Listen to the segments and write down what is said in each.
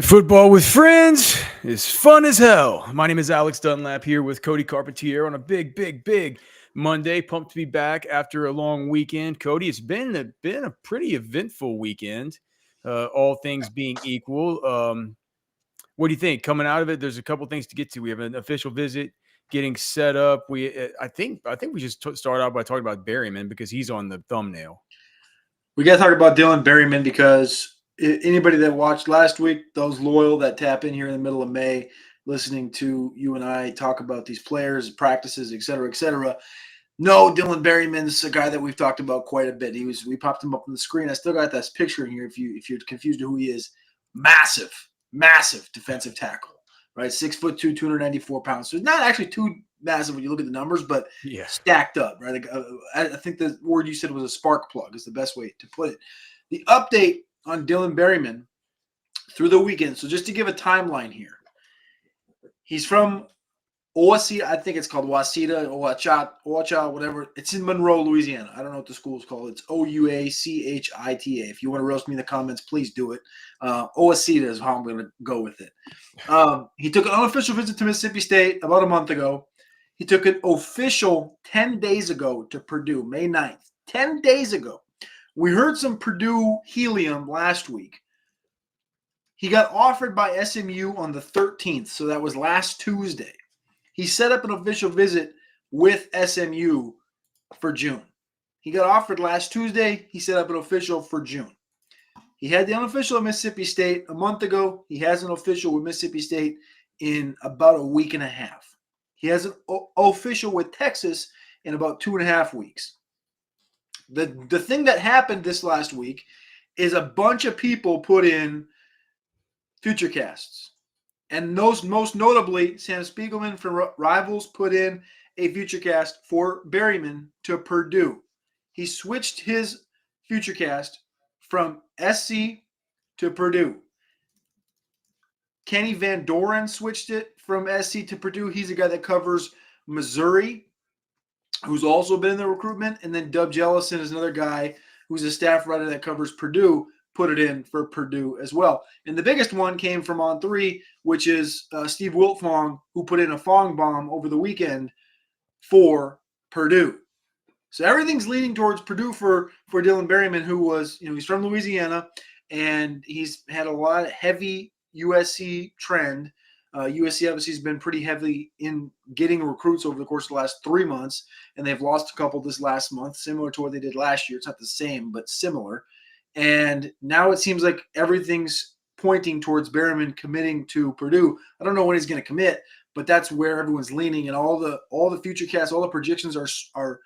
Football with friends is fun as hell. My name is Alex Dunlap here with Cody Carpentier on a big Monday. Pumped to be back after a long weekend. Cody, it's been a pretty eventful weekend, all things being equal. What do you think coming out of it? There's a couple things to get to. We have an official visit getting set up. I think we just start out by talking about Berryman because he's on the thumbnail. We got to talk about Dylan Berryman because anybody that watched last week, those loyal that tap in here in the middle of May, listening to you and I talk about these players, practices, et cetera, no, Dylan Berryman's a guy that we've talked about quite a bit. We popped him up on the screen. I still got this picture in here. If you're confused who he is, massive defensive tackle, right? 6'2", 294 pounds. So it's not actually too massive when you look at the numbers, but Yeah. stacked up, right? Like, I think the word you said was a spark plug is the best way to put it. The update on Dylan Berryman through the weekend. So just to give a timeline here, he's from Owasita, I think it's called Wasita, Owacha, whatever. It's in Monroe, Louisiana. I don't know what the school's called. It's Ouachita. If you want to roast me in the comments, please do it. Owasita is how I'm going to go with it. He took an unofficial visit to Mississippi State about a month ago. He took an official 10 days ago to Purdue, May 9th. 10 days ago. We heard some Purdue helium last week. He got offered by SMU on the 13th, so that was last Tuesday. He set up an official visit with SMU for June. He got offered last Tuesday. He set up an official for June. He had the unofficial at Mississippi State a month ago. He has an official with Mississippi State in about a week and a half. He has an official with Texas in about 2.5 weeks. The thing that happened this last week is a bunch of people put in future casts. And those, most notably, Sam Spiegelman from Rivals put in a future cast for Berryman to Purdue. He switched his future cast from SC to Purdue. Kenny Van Doren switched it from SC to Purdue. He's a guy that covers Missouri, who's also been in the recruitment. And then Dub Jellison is another guy who's a staff writer that covers Purdue, put it in for Purdue as well. And the biggest one came from On3, which is Steve Wiltfong, who put in a Fong bomb over the weekend for Purdue. So everything's leading towards Purdue for Dylan Berryman, who was, he's from Louisiana, and he's had a lot of heavy USC trend. USC obviously has been pretty heavily in getting recruits over the course of the last 3 months, and they've lost a couple this last month, similar to what they did last year. It's not the same, but similar. And now it seems like everything's pointing towards Berryman committing to Purdue. I don't know when he's going to commit, but that's where everyone's leaning, and all the future casts, all the projections are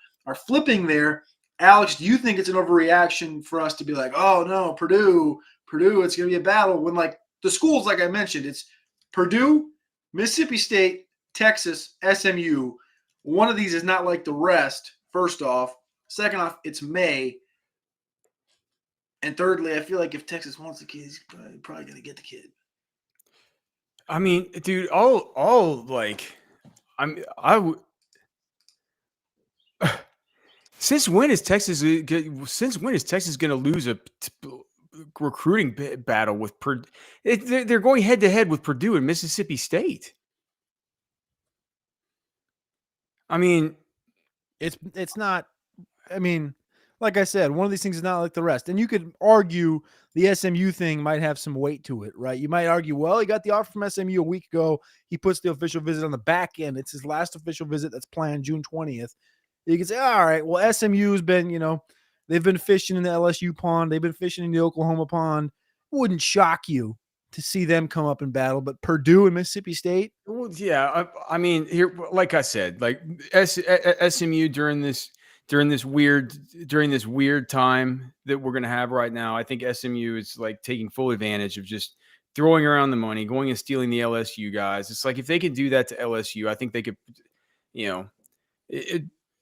flipping there. Alex, do you think it's an overreaction for us to be like, oh no, Purdue, it's going to be a battle, when like the schools, like I mentioned, it's Purdue, Mississippi State, Texas, SMU. One of these is not like the rest, first off. Second off, it's May. And thirdly, I feel like if Texas wants the kid, he's probably going to get the kid. I mean, dude, since when is Texas going to lose a recruiting battle with Purdue? They're going head to head with Purdue and Mississippi State. I mean, it's not. I mean, like I said, one of these things is not like the rest. And you could argue the SMU thing might have some weight to it, right? You might argue, well, he got the offer from SMU a week ago. He puts the official visit on the back end. It's his last official visit that's planned June 20th. You can say, all right, well, SMU's been, they've been fishing in the LSU pond. They've been fishing in the Oklahoma pond. It wouldn't shock you to see them come up in battle. But Purdue and Mississippi State? Well, yeah. I mean, here, like I said, like SMU during this weird time that we're going to have right now, I think SMU is like taking full advantage of just throwing around the money, going and stealing the LSU guys. It's like if they could do that to LSU, I think they could,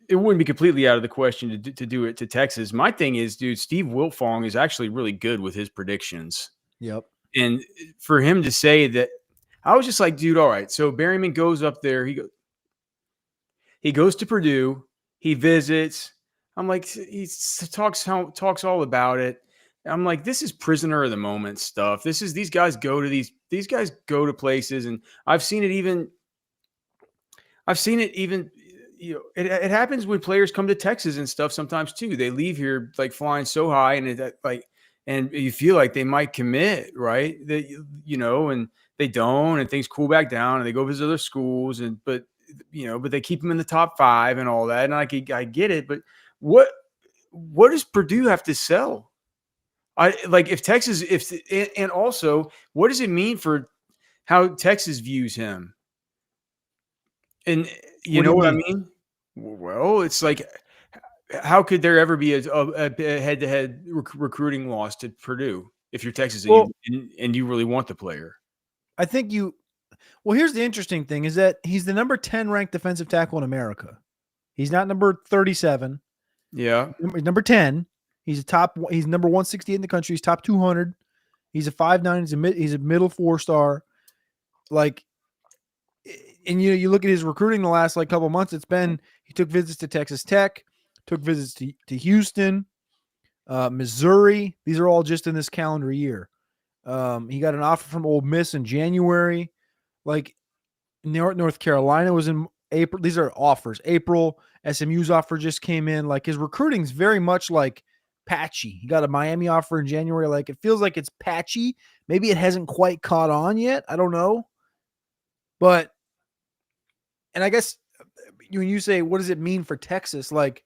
it wouldn't be completely out of the question to do it to Texas. My thing is, dude, Steve Wiltfong is actually really good with his predictions. Yep. And for him to say that, I was just like, dude, all right. So Berryman goes up there. He goes to Purdue. He visits. I'm like, he talks all about it. I'm like, this is prisoner of the moment stuff. These guys go to these guys go to places, and I've seen it even. I've seen it even. It happens when players come to Texas and stuff sometimes too. They leave here like flying so high, and and you feel like they might commit, right? That and they don't, and things cool back down, and they go visit other schools, but they keep them in the top 5 and all that. And I get it, but what does Purdue have to sell? I like if Texas and also what does it mean for how Texas views him? And you What do know you what I mean? mean? Well, it's like how could there ever be a head-to-head recruiting loss to Purdue if you're Texas Well, and you really want the player? I think well, here's the interesting thing is that he's the number 10 ranked defensive tackle in America. He's not number 37. Yeah. He's number 10. He's number 168 in the country. He's top 200. He's a 5'9". He's a middle 4-star. Like, and you look at his recruiting the last like couple months, he took visits to Texas Tech, took visits to Houston, Missouri. These are all just in this calendar year. He got an offer from Ole Miss in January. Like North Carolina was in April. These are offers. April, SMU's offer just came in. Like his recruiting's very much like patchy. He got a Miami offer in January. Like it feels like it's patchy. Maybe it hasn't quite caught on yet. I don't know. But, and I guess when you say, what does it mean for Texas? Like,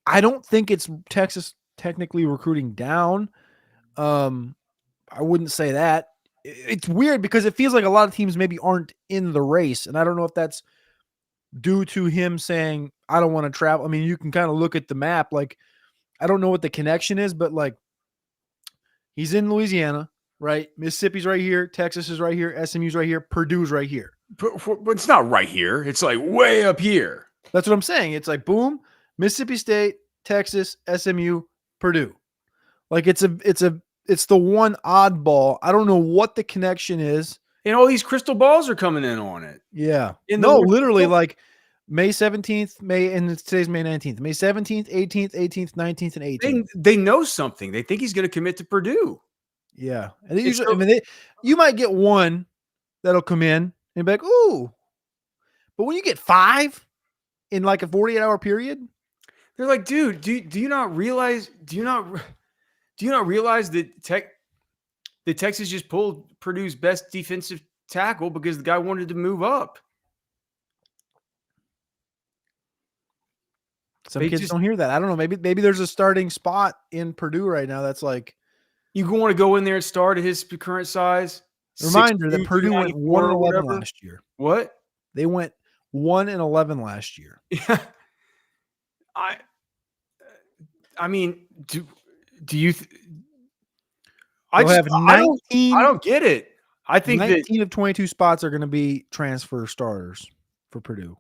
I don't think it's Texas technically recruiting down. I wouldn't say that. It's weird because it feels like a lot of teams maybe aren't in the race. And I don't know if that's due to him saying, I don't want to travel. I mean, you can kind of look at the map. Like, I don't know what the connection is, but like he's in Louisiana, right? Mississippi's right here. Texas is right here. SMU's right here. Purdue's right here. But it's not right here. It's like way up here. That's what I'm saying. It's like, boom, Mississippi State, Texas, SMU, Purdue. Like it's the one oddball. I don't know what the connection is. And all these crystal balls are coming in on it. Yeah. No, literally like May 17th, and today's May 19th. May 17th, 18th, 18th, 19th, and 18th. They know something. They think he's going to commit to Purdue. Yeah. And usually, you might get one that'll come in and be like, ooh. But when you get 5 in like a 48-hour period, they're like, dude, do you not realize that Texas just pulled Purdue's best defensive tackle because the guy wanted to move up? Some kids don't hear that. I don't know. Maybe there's a starting spot in Purdue right now that's like, you want to go in there and start at his current size. Reminder that Purdue went 1-11 last year. What? They went 1-11 last year. Yeah. I mean, do you? I don't get it. I think 19 of 22 spots are going to be transfer starters for Purdue.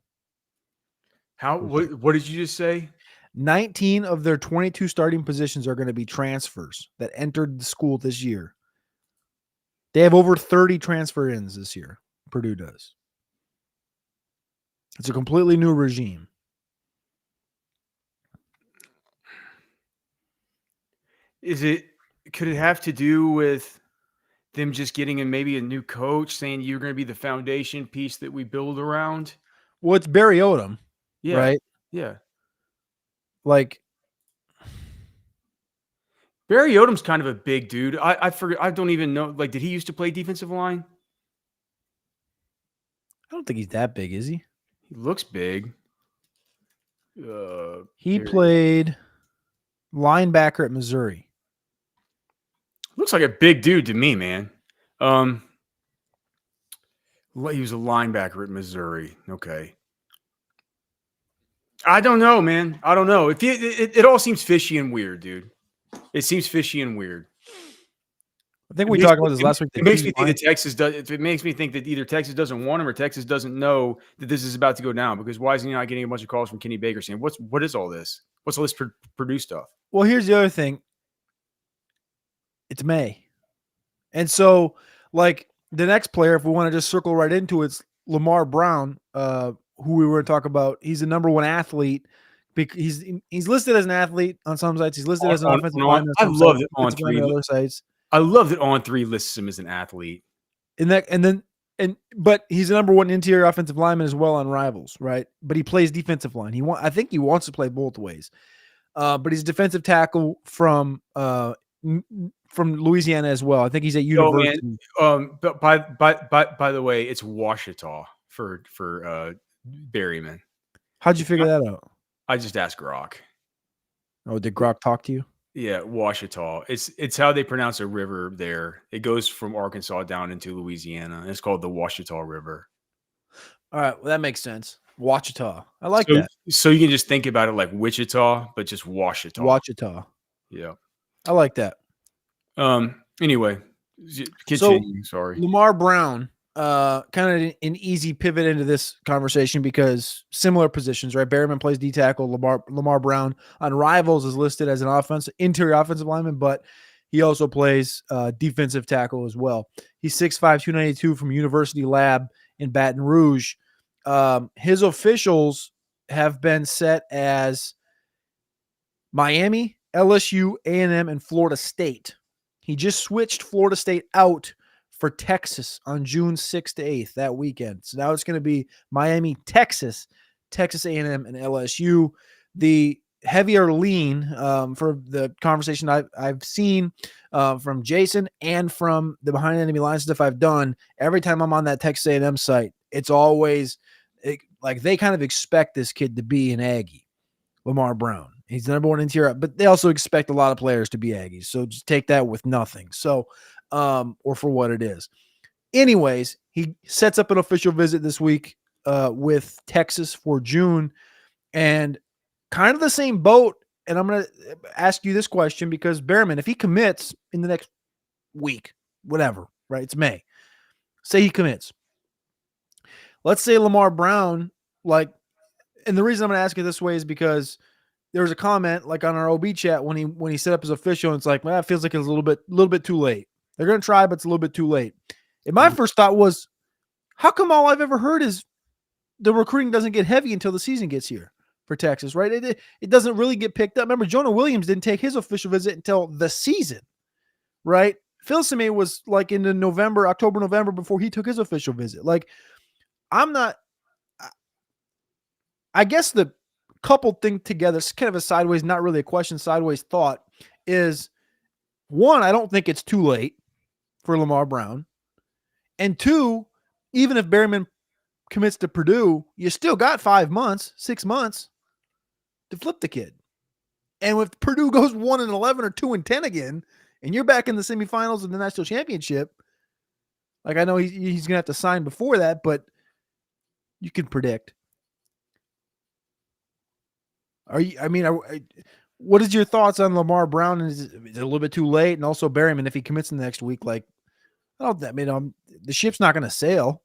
What did you just say? 19 of their 22 starting positions are going to be transfers that entered the school this year. They have over 30 transfer ins this year. Purdue does. It's a completely new regime. Could it have to do with them just getting in maybe a new coach saying you're going to be the foundation piece that we build around? Well, it's Barry Odom. Yeah. Right? Yeah. Like Barry Odom's kind of a big dude. I forget. I don't even know. Like, did he used to play defensive line? I don't think he's that big, is he? He looks big. He played linebacker at Missouri. Looks like a big dude to me, man. He was a linebacker at Missouri. Okay. I don't know, man. I don't know. It all seems fishy and weird, dude. It seems fishy and weird. I think we talked about this last week. It makes me think that Texas does. It makes me think that either Texas doesn't want him or Texas doesn't know that this is about to go down. Because why is he not getting a bunch of calls from Kenny Baker saying, "What is all this? What's all this Purdue stuff?" Well, here's the other thing. It's May, and so like the next player, if we want to just circle right into it, it's Lamar Brown, who we were going to talk about. He's the number 1 athlete because he's listed as an athlete on some sites. He's listed as an offensive lineman I on some love sites, it on defensive lineman three. on other sites. I love that On Three lists him as an athlete. But he's a number one interior offensive lineman as well on Rivals, right? But he plays defensive line. I think he wants to play both ways. But he's a defensive tackle from Louisiana as well. I think he's at university. But by the way, it's Washita for Berryman. How'd you figure that out? I just asked Grok. Oh, did Grok talk to you? Yeah, Washita. It's how they pronounce a river there. It goes from Arkansas down into Louisiana. And it's called the Washita River. All right, well, that makes sense. Wachita. I like that. So you can just think about it like Wichita, but just Washita. Wachita. Yeah. I like that. Anyway, continue. Sorry. Lamar Brown, kind of an easy pivot into this conversation because similar positions, right? Berryman plays D tackle. Lamar Brown on Rivals is listed as an interior offensive lineman, but he also plays defensive tackle as well. He's 6'5", 292 from University Lab in Baton Rouge. His officials have been set as Miami, LSU, A&M, and Florida State. He just switched Florida State out for Texas on June 6th to 8th that weekend. So now it's going to be Miami, Texas, Texas A&M, and LSU. The heavier lean for the conversation I've seen from Jason and from the Behind Enemy Lines stuff I've done, every time I'm on that Texas A&M site, it's always like they kind of expect this kid to be an Aggie, Lamar Brown. He's the number one interior, but they also expect a lot of players to be Aggies. So just take that with nothing. So, or for what it is. Anyways, he sets up an official visit this week with Texas for June, and kind of the same boat. And I'm going to ask you this question because Berryman, if he commits in the next week, whatever, right? It's May. Say he commits. Let's say Lamar Brown, and the reason I'm going to ask it this way is because there was a comment like on our OB chat when he set up his official, and it's like, well, it feels like it's a little bit too late. They're going to try, but it's a little bit too late. And my first thought was, how come all I've ever heard is the recruiting doesn't get heavy until the season gets here for Texas, right? It doesn't really get picked up. Remember, Jonah Williams didn't take his official visit until the season, right? Phil Simay was like in the October, November before he took his official visit. Like, I guess the coupled thing together, it's kind of a sideways, not really a question, sideways thought is, one, I don't think it's too late for Lamar Brown. And two, even if Berryman commits to Purdue, you still got 6 months to flip the kid. And if Purdue goes 1-11 or 2-10 again, and you're back in the semifinals of the national championship, like I know he's going to have to sign before that, but you can predict. What is your thoughts on Lamar Brown? Is it a little bit too late? And also Berryman, if he commits in the next week, the ship's not going to sail.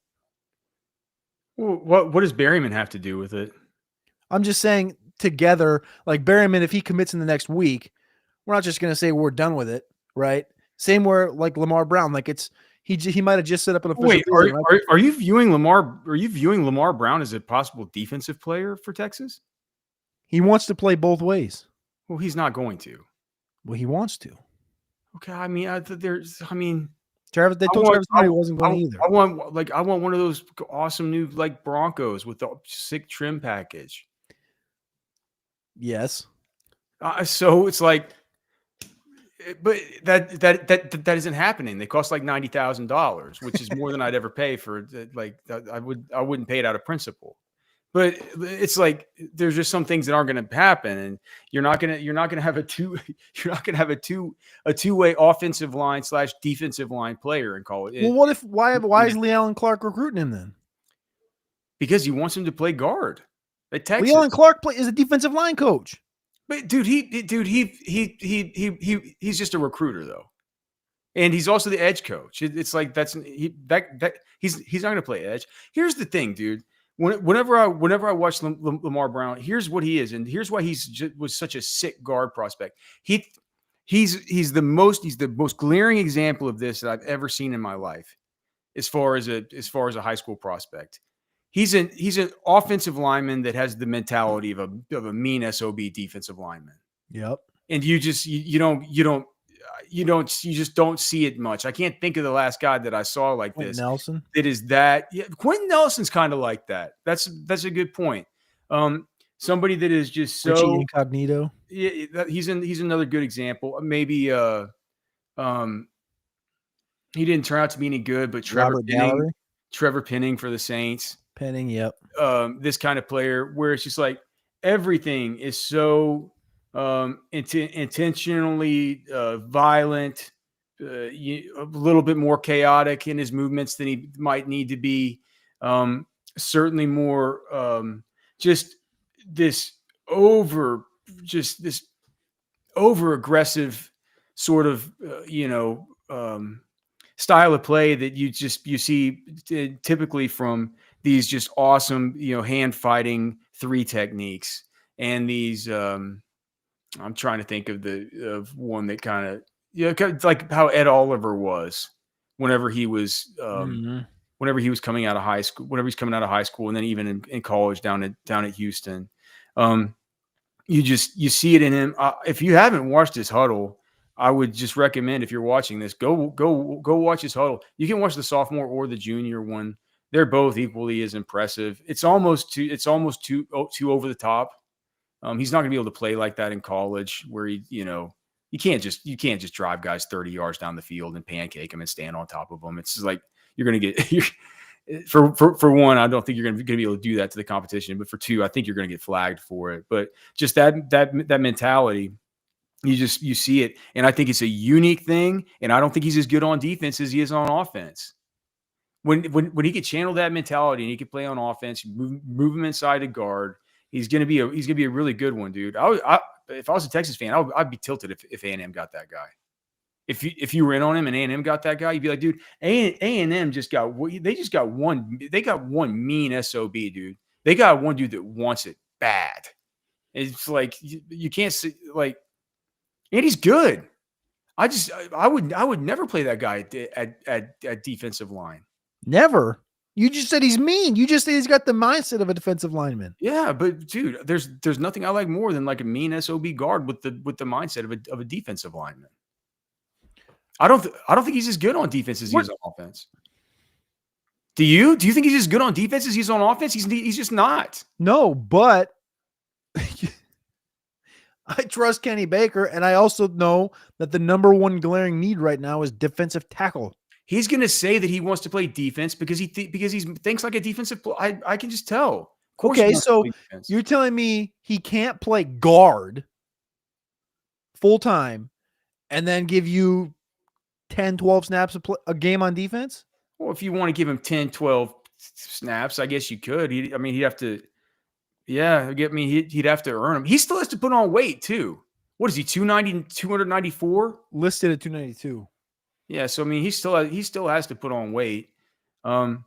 Well, what does Berryman have to do with it? I'm just saying together, like Berryman, if he commits in the next week, we're not just going to say we're done with it, right? Same where like Lamar Brown, like he might have just set up an official. Wait, are you viewing Lamar Brown as a possible defensive player for Texas? He wants to play both ways. Well, he's not going to. Well, he wants to. Okay, Travis, they told Travis he wasn't going either. I want one of those awesome new Broncos with the sick trim package. Yes. So it's like, but that isn't happening. They cost like $90,000, which is more than I'd ever pay for. I wouldn't pay it out of principle. But it's like there's just some things that aren't going to happen, and you're not going to have a two-way offensive line / defensive line player in college. Well, why is Lee Allen Clark recruiting him then? Because he wants him to play guard at Texas. Lee Allen Clark is a defensive line coach. But he's just a recruiter though, and he's also the edge coach. It's like he's not going to play edge. Here's the thing, dude. Whenever I watch Lamar Brown, here's what he is, and here's why was such a sick guard prospect. He's the most glaring example of this that I've ever seen in my life, as far as a high school prospect. he's an offensive lineman that has the mentality of a mean SOB defensive lineman. Yep. And you just don't see it much. I can't think of the last guy that I saw like Quentin this. Nelson. That is that. Yeah, Quentin Nelson's kind of like that. That's a good point. Somebody that is just Richie so Incognito. yeah, he's another good example. Maybe he didn't turn out to be any good, but Trevor Penning for the Saints. Penning, yep. This kind of player where it's just like everything is so intentionally violent, a little bit more chaotic in his movements than he might need to be. Certainly more just this over aggressive sort of style of play that you see typically from these just awesome hand fighting 3 techniques and these I'm trying to think of one that kind of like how Ed Oliver was whenever he was coming out of high school, and then even in college down at Houston. You see it in him. If you haven't watched his huddle, I would just recommend, if you're watching this, go watch his huddle. You can watch the sophomore or the junior one. They're both equally as impressive. It's almost too over the top. He's not going to be able to play like that in college, where you can't just drive guys 30 yards down the field and pancake them and stand on top of them. It's just like you're going to get for one, I don't think you're going to be able to do that to the competition. But for two, I think you're going to get flagged for it. But just that mentality, you see it, and I think it's a unique thing. And I don't think he's as good on defense as he is on offense. When he could channel that mentality and he could play on offense, move him inside to guard, he's gonna be a really good one, dude. If I was a Texas fan, I'd be tilted if A&M got that guy. If you were in on him and A&M got that guy, you'd be like, dude, A&M just got one mean SOB, dude. They got one dude that wants it bad. It's like you can't see, like, and he's good. I would never play that guy at defensive line. Never. You just said he's mean. You just said he's got the mindset of a defensive lineman. Yeah, but dude, there's nothing I like more than like a mean SOB guard with the mindset of a defensive lineman. I don't think he's as good on defense as he is on offense. Do you think he's as good on defense as he's on offense? He's just not. No, but I trust Kenny Baker, and I also know that the number one glaring need right now is defensive tackle. He's going to say that he wants to play defense because he thinks like a defensive player. I can just tell. Okay, so you're telling me he can't play guard full time and then give you 10, 12 snaps a game on defense? Well, if you want to give him 10, 12 snaps, I guess you could. He'd have to. Yeah, he'd have to earn them. He still has to put on weight too. What is he, 294? Listed at 292. Yeah, so he still has to put on weight. But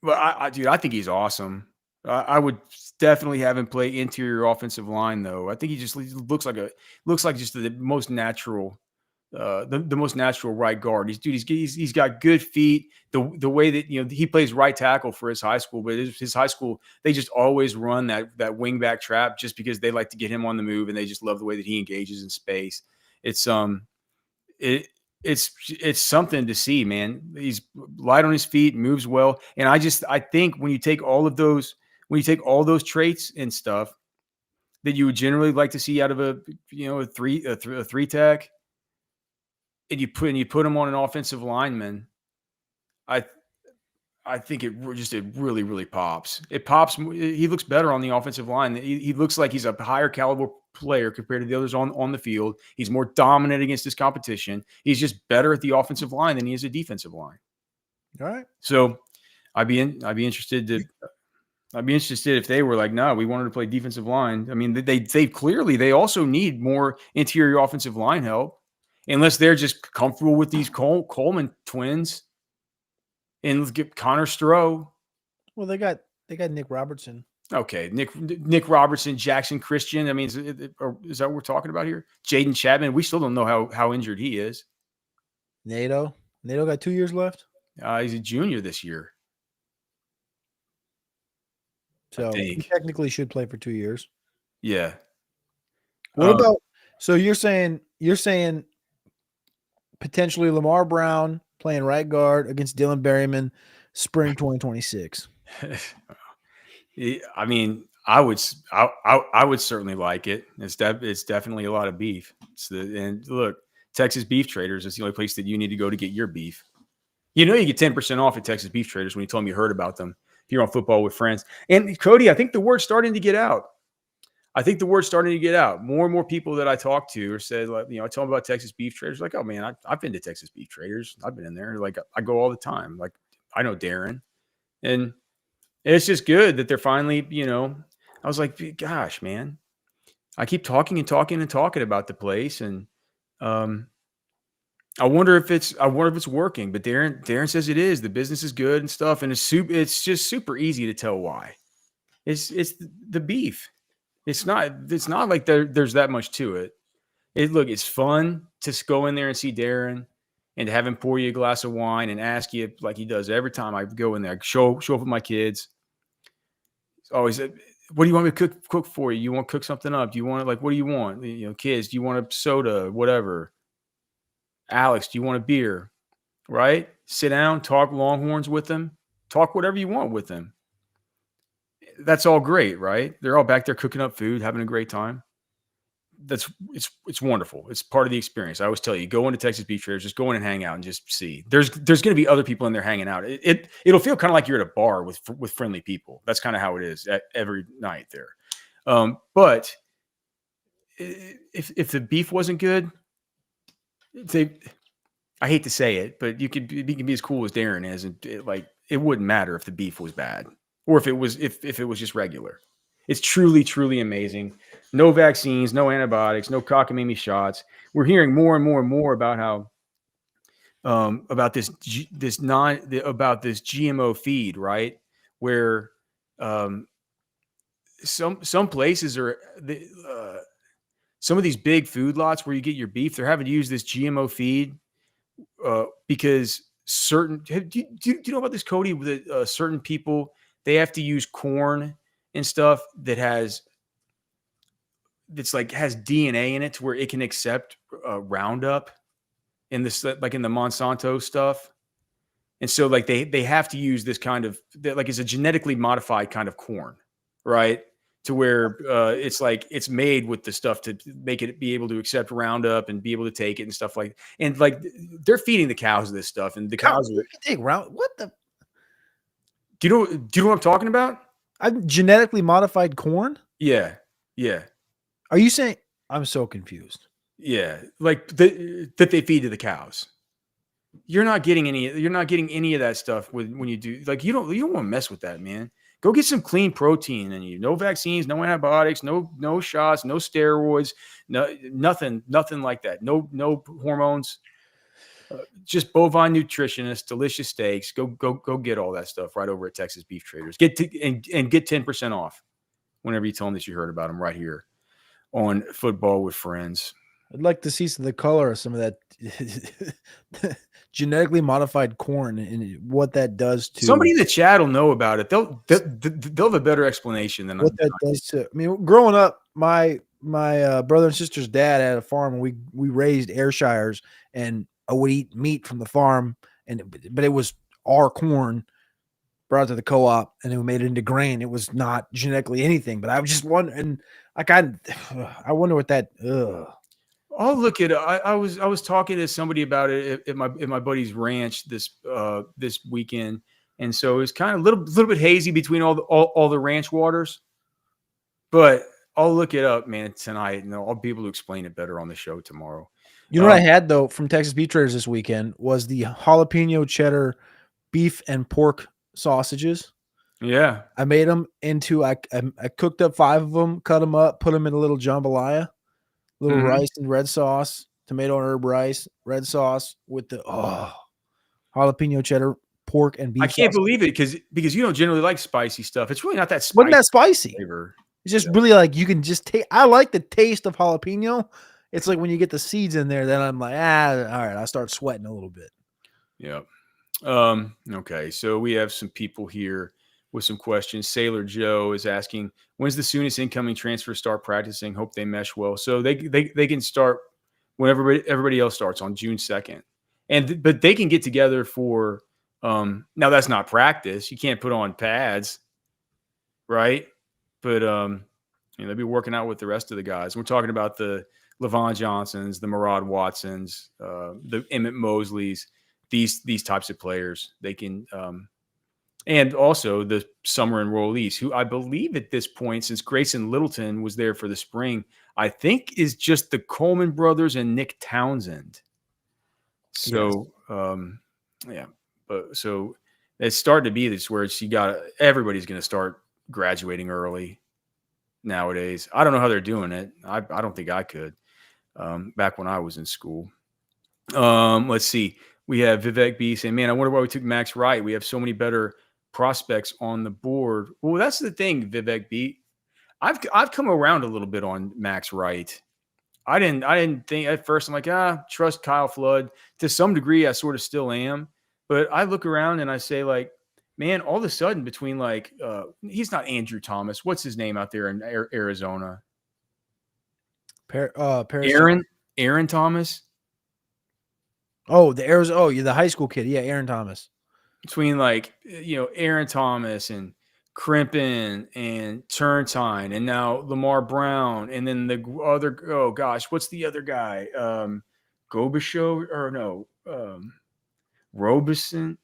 I think he's awesome. I would definitely have him play interior offensive line though. I think he just looks like just the most natural. The most natural right guard. He's got good feet. The way that he plays right tackle for his high school, but his high school they just always run that wing back trap just because they like to get him on the move and they just love the way that he engages in space. It's something to see, man. He's light on his feet, moves well, and I think when you take all those traits and stuff that you would generally like to see out of a three tech. And you put him on an offensive lineman, I think it really, really pops. It pops. He looks better on the offensive line. He looks like he's a higher caliber player compared to the others on the field. He's more dominant against his competition. He's just better at the offensive line than he is a defensive line. All right. So I'd be interested if they were like, no, we wanted to play defensive line. I mean, they clearly also need more interior offensive line help. Unless they're just comfortable with these Coleman twins, and let's get Connor Stroh. Well, they got Nick Robertson. Okay, Nick Robertson, Jackson Christian. I mean, is that what we're talking about here? Jaden Chapman. We still don't know how injured he is. Nato got 2 years left. He's a junior this year. So he think. technically should play for 2 years. Yeah. What about so you're saying potentially Lamar Brown playing right guard against Dylan Berryman spring 2026. I mean, I would certainly like it. It's definitely a lot of beef. And look, Texas Beef Traders is the only place that you need to go to get your beef. You know, you get 10% off at Texas Beef Traders when you told me you heard about them here on Football with Friends. And Cody, I think the word's starting to get out. More and more people that I talk to or said, like, I tell them about Texas Beef Traders, like, oh man, I've been to Texas Beef Traders. I've been in there. Like, I go all the time. Like, I know Darren. And it's just good that they're finally, I was like, gosh, man, I keep talking and talking and talking about the place. And I wonder if it's working, but Darren says it is. The business is good and stuff. And it's just super easy to tell why. It's the beef. It's not like there's that much to it. It's fun to go in there and see Darren and to have him pour you a glass of wine and ask you like he does every time I go in there. Show up with my kids. It's always, what do you want me to cook for you? You want to cook something up? Do you want what do you want? Kids, do you want a soda? Whatever. Alex, do you want a beer? Right? Sit down, talk Longhorns with them, talk whatever you want with them. That's all great, right? They're all back there cooking up food, having a great time. It's wonderful. It's part of the experience. I always tell you, go into Texas Beef Traders, just go in and hang out and just see. There's going to be other people in there hanging out. It'll feel kind of like you're at a bar with friendly people. That's kind of how it is every night there. But if the beef wasn't good, I hate to say it, but you can be as cool as Darren is, and it wouldn't matter if the beef was bad or if it was just regular. It's truly, truly amazing. No vaccines, no antibiotics, no cockamamie shots. We're hearing more and more and more about how about this GMO feed, right? Where some places are some of these big food lots where you get your beef, they're having to use this GMO feed because do you know about this, Cody? That certain people, they have to use corn and stuff that has DNA in it to where it can accept Roundup in this, like in the Monsanto stuff. And so they have to use this kind of it's a genetically modified kind of corn, right? To where it's made with the stuff to make it be able to accept Roundup and be able to take it and stuff and they're feeding the cows this stuff, and the cows take Round. What the? Do you know what I'm talking about? I'm genetically modified corn. Yeah. Are you saying? I'm so confused. Yeah, that they feed to the cows. You're not getting any of that stuff when you do. You don't want to mess with that, man. Go get some clean protein in you. No vaccines, no antibiotics, no shots, no steroids, nothing like that. No hormones. Just bovine nutritionists, delicious steaks. Go get all that stuff right over at Texas Beef Traders. Get 10% off whenever you tell them that you heard about them right here on Football with Friends. I'd like to see the color of some of that genetically modified corn and what that does to somebody in the chat will know about it. They'll have a better explanation than what that does to. I mean, growing up, my brother and sister's dad had a farm, and we raised Ayrshires, and I would eat meat from the farm, but it was our corn brought to the co-op, and then we made it into grain. It was not genetically anything, but I was just wondering, I wonder what that. I'll look at it. I was talking to somebody about it at my buddy's ranch this weekend, and so it's kind of a little bit hazy between all the ranch waters. But I'll look it up, man, tonight, and I'll be able to explain it better on the show tomorrow. You know what I had though from Texas Beef Traders this weekend was the jalapeno cheddar beef and pork sausages. Yeah, I made them into. I cooked up 5 of them, cut them up, put them in a little jambalaya. Little rice and red sauce, tomato and herb rice, red sauce with the jalapeno cheddar pork and beef. I can't believe it because you don't generally like spicy stuff. It's really not that spicy. Wasn't that spicy? Flavor. It's just really you can just taste. I like the taste of jalapeno. It's like when you get the seeds in there, then I'm like, all right, I start sweating a little bit. Yeah. Okay. So we have some people here with some questions. Sailor Joe is asking, when's the soonest incoming transfers start practicing? Hope they mesh well. So they can start when everybody else starts on June 2nd. But they can get together for now that's not practice. You can't put on pads, right? But they'll be working out with the rest of the guys. We're talking about the Levon Johnsons, the Murad Watsons, the Emmett Mosleys, these types of players. They can and also the summer enrollees, who I believe at this point, since Grayson Littleton was there for the spring, I think is just the Coleman brothers and Nick Townsend. So, yeah, but so it's starting to be this where everybody's going to start graduating early nowadays. I don't know how they're doing it. I don't think I could back when I was in school. Let's see. We have Vivek B saying, man, I wonder why we took Max Wright. We have so many better prospects on the board. Well, that's the thing, Vivek B. I've come around a little bit on Max Wright. I didn't think at first, I'm like, trust Kyle Flood. To some degree, I sort of still am. But I look around and I say, like, man, all of a sudden between he's not Andrew Thomas. What's his name out there in Arizona? Aaron Thomas. Oh, the high school kid. Yeah, Aaron Thomas. Between Aaron Thomas and Crimpin and Turntine and now Lamar Brown and then the other, oh gosh, what's the other guy? Gobisho or no, Robeson.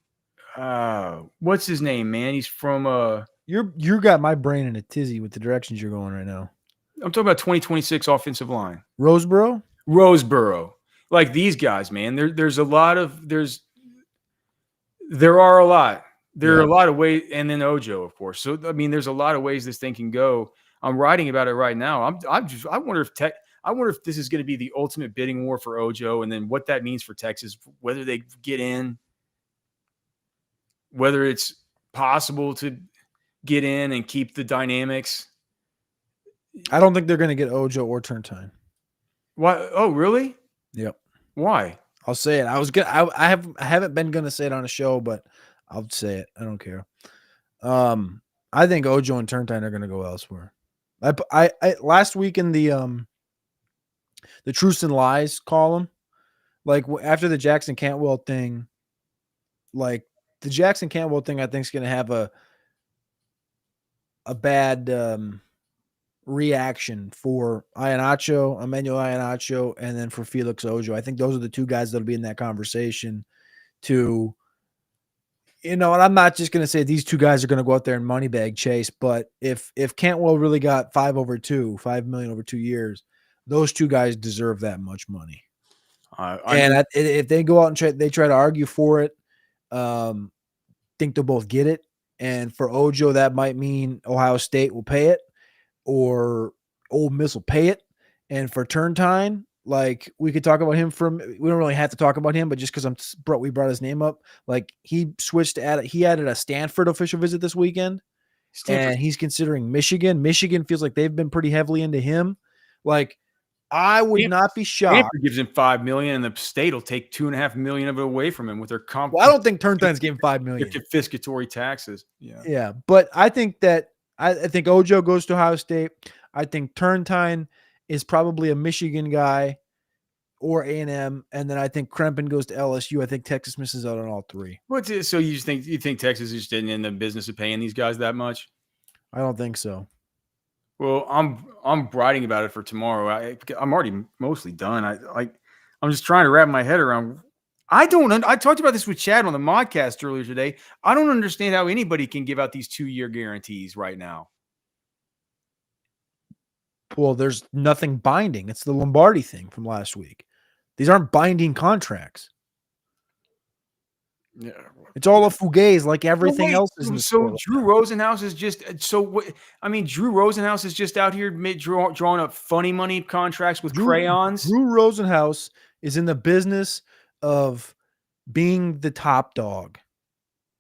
What's his name, man? He's from you got my brain in a tizzy with the directions you're going right now. I'm talking about 2026 offensive line. Roseboro. Like these guys, man. There are a lot. There are a lot of ways, and then Ojo, of course. So I mean, there's a lot of ways this thing can go. I'm writing about it right now. I wonder if this is going to be the ultimate bidding war for Ojo, and then what that means for Texas, whether they get in, whether it's possible to get in and keep the dynamics. I don't think they're going to get Ojo or Turntine. Why? Oh, really? Yep. Why? I'll say it. I haven't been going to say it on a show, but I'll say it. I don't care. I think Ojo and Turntine are going to go elsewhere. I last week in the Truths and Lies column, like after the Jackson Cantwell thing, I think is going to have a bad reaction for Emmanuel Iheanacho, and then for Felix Ojo. I think those are the two guys that'll be in that conversation to, and I'm not just going to say these two guys are going to go out there and moneybag chase, but if Cantwell really got $5 million over 2 years, those two guys deserve that much money. If they go out and try to argue for it, think they'll both get it. And for Ojo, that might mean Ohio State will pay it, or Ole Miss will pay it. And for Turntine, we could talk about him we don't really have to talk about him, but just because we brought his name up, he added a Stanford official visit this weekend, and he's considering Michigan. Michigan feels like they've been pretty heavily into him. I would not be shocked. Stanford gives him $5 million, and the state will take $2.5 million of it away from him with their comp. Well, I don't think Turntine's giving $5 million. Confiscatory taxes. Yeah. But I think that I think Ojo goes to Ohio State. I think Turntine is probably a Michigan guy or A&M, and then I think Krempin goes to LSU. I think Texas misses out on all three. So you think Texas is just in the business of paying these guys that much? I don't think so. Well, I'm writing about it for tomorrow. I'm already mostly done. I'm just trying to wrap my head around. I talked about this with Chad on the modcast earlier today. I don't understand how anybody can give out these 2-year guarantees right now. Well, there's nothing binding. It's the Lombardi thing from last week. These aren't binding contracts. Yeah, it's all a fugazi, like everything else is. So Drew Rosenhaus is just Drew Rosenhaus is just out here drawing up funny money contracts with crayons. Drew Rosenhaus is in the business of being the top dog.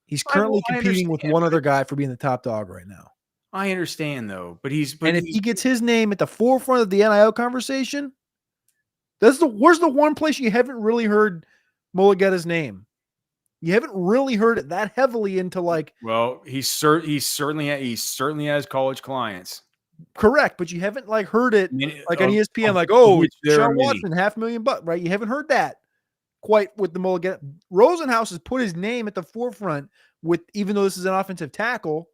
He's currently competing with one other guy for being the top dog right now. I understand though, but if he gets his name at the forefront of the NIL conversation, where's the one place you haven't really heard Mulligetta's name? You haven't really heard it that heavily into like Well, he certainly has college clients. correct, but you haven't like heard it like on ESPN, Of like, oh, which there are Sean many. Watson, $500,000, right? You haven't heard that quite with the mulligan. Rosenhaus has put his name at the forefront with, even though this is an offensive tackle.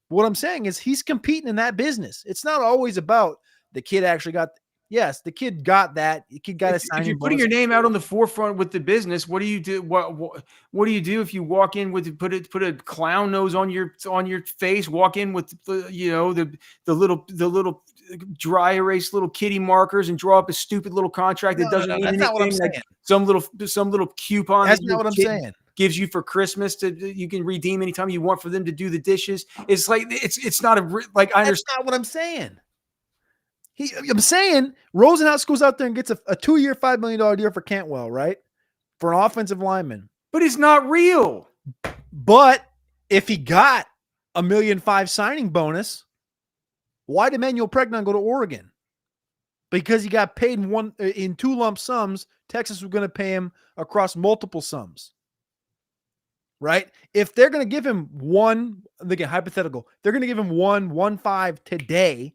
What I'm saying is he's competing in that business. It's not always about the kid actually got. Yes, the kid got that. The kid got a If signing you're putting bonus. your name out on the forefront with the business, what do you do? What do you do if you walk in with put a clown nose on your face? Walk in with the little dry erase little kitty markers and draw up a stupid little contract that doesn't mean That's not what I'm anything. Like saying. some little coupon That's that not your what I'm kid saying. gives you for Christmas you can redeem anytime you want for them to do the dishes. It's like it's not like I understand. That's not what I'm saying. I'm saying Rosenhaus goes out there and gets a 2-year, $5 million deal for Cantwell, right? For an offensive lineman. But it's not real. But if he got a $1.5 million signing bonus, why did Manuel Pregnon go to Oregon? Because he got paid in 2 lump sums. Texas was going to pay him across multiple sums. Right? If they're going to give him one, again, hypothetical, they're going to give him 1.15 today.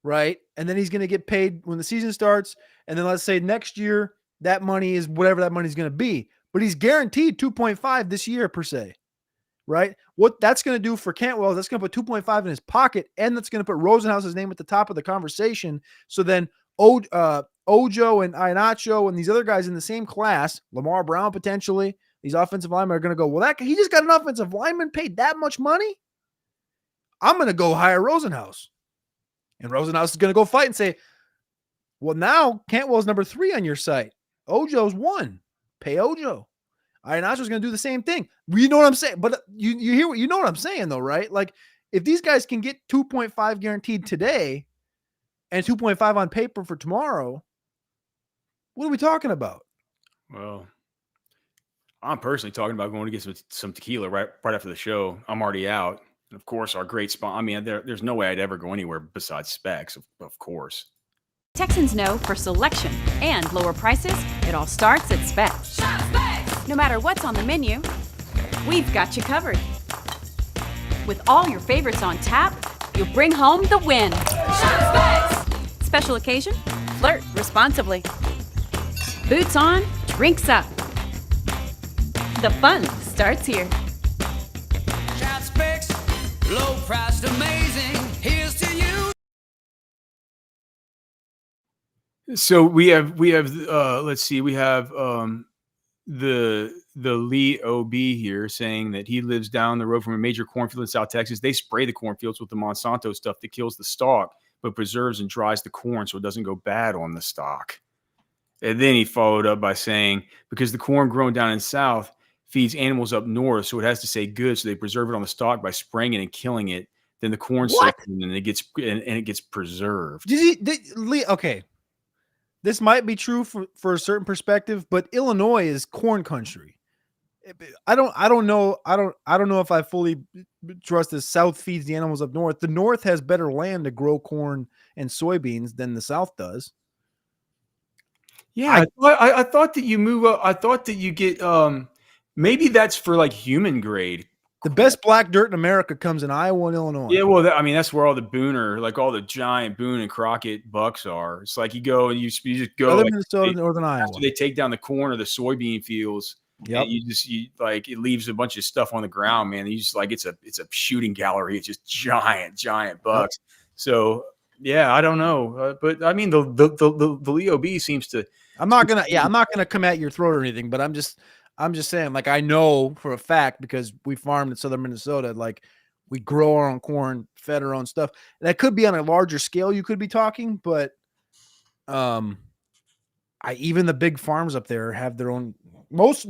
Right? And then he's going to get paid when the season starts. And then let's say next year, that money is whatever that money is going to be. But he's guaranteed 2.5 this year per se. Right? What that's going to do for Cantwell, that's going to put 2.5 in his pocket. And that's going to put Rosenhaus's name at the top of the conversation. So then Ojo and Iheanacho and these other guys in the same class, Lamar Brown potentially, these offensive linemen are going to go, well, he just got an offensive lineman paid that much money? I'm going to go hire Rosenhaus. And Rosenhaus is going to go fight and say, well, now Cantwell's number 3 on your site. Ojo's 1. Pay Ojo. Iheanacho's going to do the same thing. You know what I'm saying? But you know what I'm saying, though, right? Like, if these guys can get 2.5 guaranteed today and 2.5 on paper for tomorrow, what are we talking about? Well, I'm personally talking about going to get some tequila right after the show. I'm already out. And of course, our great spot. I mean, there's no way I'd ever go anywhere besides Specs, of course. Texans know for selection and lower prices, it all starts at Specs. Shop Specs! No matter what's on the menu, we've got you covered. With all your favorites on tap, you'll bring home the win. Shop Specs! Special occasion? Flirt responsibly. Boots on, drinks up. The fun starts here. Shop Specs, low priced, amazing. Here's to you. So we have let's see, we have the Lee OB here saying that he lives down the road from a major cornfield in South Texas. They spray the cornfields with the Monsanto stuff that kills the stalk, but preserves and dries the corn so it doesn't go bad on the stalk. And then he followed up by saying, because the corn grown down in South feeds animals up north, so it has to say good, so they preserve it on the stalk by spraying it and killing it. Then the corn soaks in and it gets preserved. Okay. This might be true for a certain perspective, but Illinois is corn country. I don't know if I fully trust the South feeds the animals up north. The North has better land to grow corn and soybeans than the South does. Yeah, I thought that you move up. I thought that you get maybe that's for like human grade. The best black dirt in America comes in Iowa and Illinois. Yeah, well, I mean that's where all the Booner, like all the giant Boone and Crockett bucks are. It's like you go and you just go. Southern like, Minnesota, northern Iowa. After they take down the corn or the soybean fields, yep. You like it leaves a bunch of stuff on the ground, man. You just like it's a shooting gallery. It's just giant bucks. Yep. So yeah, I don't know, but I mean the Leo B seems to. I'm not gonna come at your throat or anything, but I'm just saying, like, I know for a fact because we farmed in southern Minnesota, like we grow our own corn, fed our own stuff. That could be on a larger scale. You could be talking, but even the big farms up there have their own. Most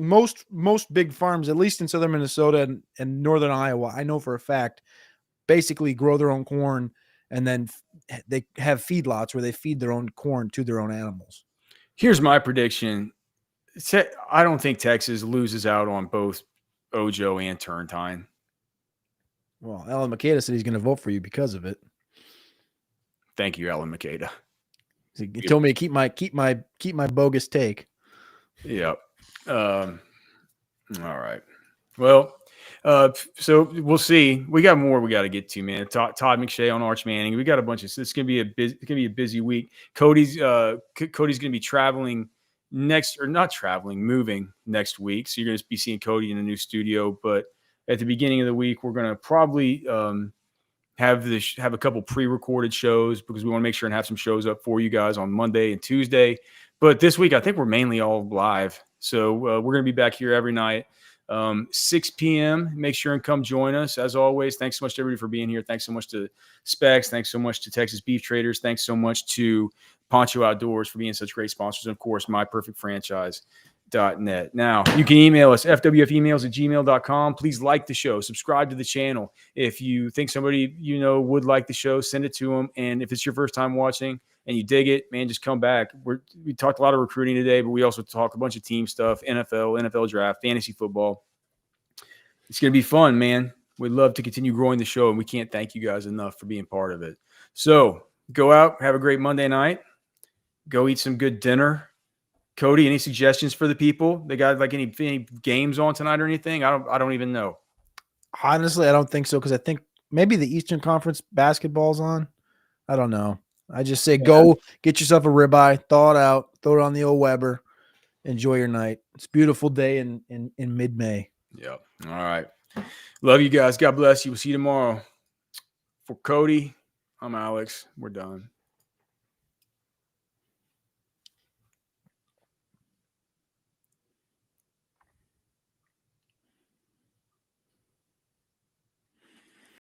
big farms, at least in southern Minnesota and northern Iowa, I know for a fact, basically grow their own corn, and then they have feedlots where they feed their own corn to their own animals. Here's my prediction. I don't think Texas loses out on both Ojo and Turntine. Well, Alan Makeda said he's going to vote for you because of it. Thank you, Alan Makeda. He told me to keep my bogus take. Yep. All right. Well, so we'll see. We got more we got to get to, man. Todd McShay on Arch Manning. We got a bunch of. It's gonna be a busy week. Cody's gonna be traveling moving next week. So you're gonna be seeing Cody in a new studio. But at the beginning of the week, we're gonna probably have a couple pre-recorded shows because we want to make sure and have some shows up for you guys on Monday and Tuesday. But this week, I think we're mainly all live. So we're going to be back here every night, 6 p.m. Make sure and come join us. As always, thanks so much to everybody for being here. Thanks so much to Specs. Thanks so much to Texas Beef Traders. Thanks so much to Poncho Outdoors for being such great sponsors. And, of course, MyPerfectFranchise.net. Now, you can email us, fwfemails@gmail.com. Please like the show. Subscribe to the channel. If you think somebody you know would like the show, send it to them. And if it's your first time watching and you dig it, man, just come back. We talked a lot of recruiting today, but we also talk a bunch of team stuff, NFL draft, fantasy football. It's going to be fun, man. We'd love to continue growing the show, and we can't thank you guys enough for being part of it. So go out, have a great Monday night. Go eat some good dinner. Cody, any suggestions for the people? They got like any games on tonight or anything? I don't even know. Honestly, I don't think so because I think maybe the Eastern Conference basketball's on. I don't know. I just say go get yourself a ribeye, thaw it out, throw it on the old Weber, enjoy your night. It's a beautiful day in mid-May. Yep. All right. Love you guys. God bless you. We'll see you tomorrow. For Cody, I'm Alex. We're done.